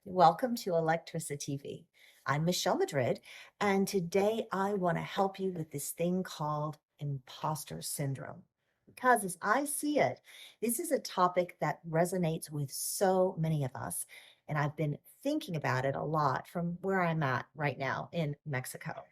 Welcome to ElectriciTV. I'm Michelle Madrid, and today I want to help you with this thing called imposter syndrome. Because as I see it, this is a topic that resonates with so many of us, and I've been thinking about it a lot from where I'm at right now in Mexico.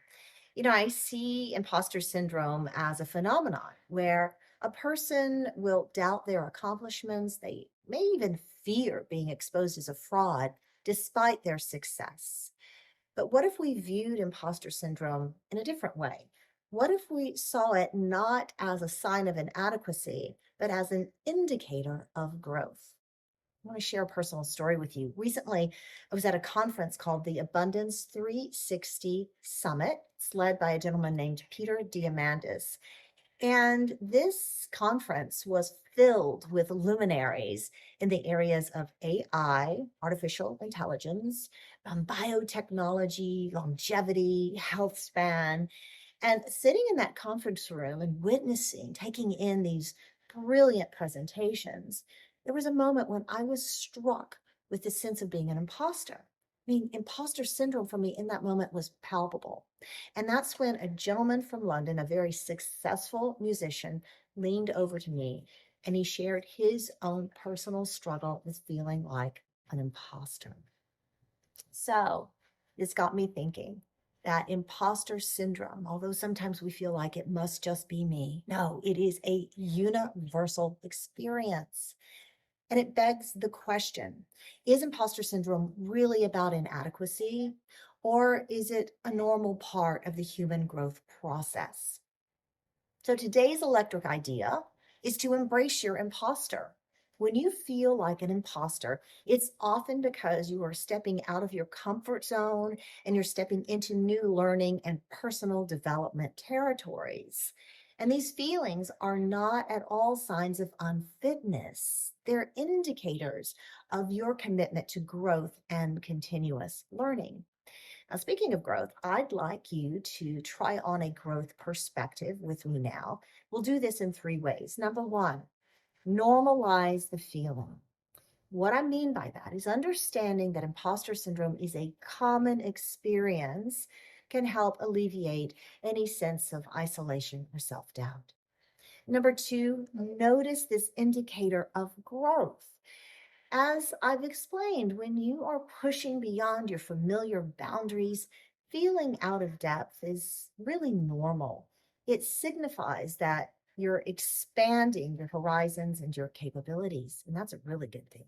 I see imposter syndrome as a phenomenon where a person will doubt their accomplishments. They may even fear being exposed as a fraud despite their success. But what if we viewed imposter syndrome in a different way? What if we saw it not as a sign of inadequacy, but as an indicator of growth? I want to share a personal story with you. Recently, I was at a conference called the Abundance 360 Summit. It's led by a gentleman named Peter Diamandis. And this conference was filled with luminaries in the areas of AI, artificial intelligence, biotechnology, longevity, health span. And sitting in that conference room and witnessing, taking in these brilliant presentations, there was a moment when I was struck with the sense of being an imposter. Imposter syndrome for me in that moment was palpable. And that's when a gentleman from London, a very successful musician, leaned over to me and he shared his own personal struggle with feeling like an imposter. So this got me thinking that imposter syndrome, although sometimes we feel like it must just be me, no, it is a universal experience. And it begs the question, is imposter syndrome really about inadequacy, or is it a normal part of the human growth process? So today's electric idea is to embrace your imposter. When you feel like an imposter, it's often because you are stepping out of your comfort zone and you're stepping into new learning and personal development territories. And these feelings are not at all signs of unfitness. They're indicators of your commitment to growth and continuous learning. Now, speaking of growth, I'd like you to try on a growth perspective with me now. We'll do this in three ways. Number one, normalize the feeling. What I mean by that is understanding that imposter syndrome is a common experience can help alleviate any sense of isolation or self doubt. Number two, notice this indicator of growth. As I've explained, when you are pushing beyond your familiar boundaries, feeling out of depth is really normal. It signifies that you're expanding your horizons and your capabilities, and that's a really good thing.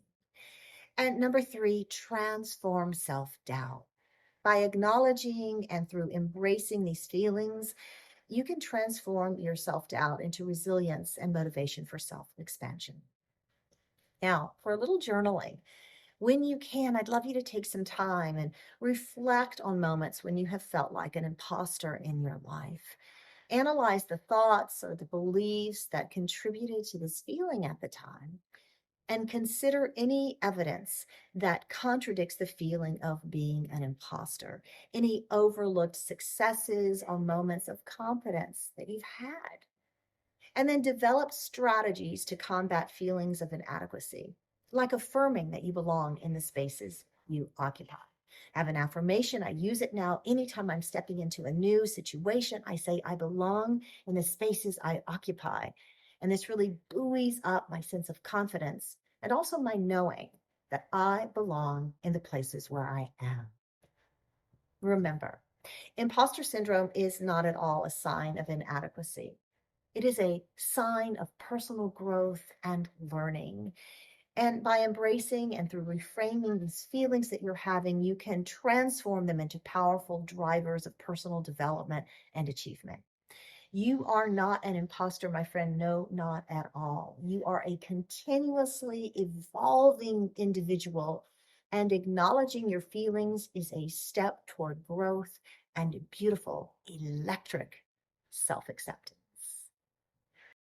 And number three, transform self doubt. By acknowledging and through embracing these feelings, you can transform your self doubt into resilience and motivation for self expansion. Now, for a little journaling, when you can, I'd love you to take some time and reflect on moments when you have felt like an imposter in your life. Analyze the thoughts or the beliefs that contributed to this feeling at the time, and consider any evidence that contradicts the feeling of being an imposter, any overlooked successes or moments of confidence that you've had. And then develop strategies to combat feelings of inadequacy, like affirming that you belong in the spaces you occupy. I have an affirmation. I use it now anytime I'm stepping into a new situation. I say, I belong in the spaces I occupy. And this really buoys up my sense of confidence and also my knowing that I belong in the places where I am. Remember, imposter syndrome is not at all a sign of inadequacy. It is a sign of personal growth and learning. And by embracing and through reframing these feelings that you're having, you can transform them into powerful drivers of personal development and achievement. You are not an imposter, my friend. No, not at all. You are a continuously evolving individual, and acknowledging your feelings is a step toward growth and beautiful, electric self acceptance.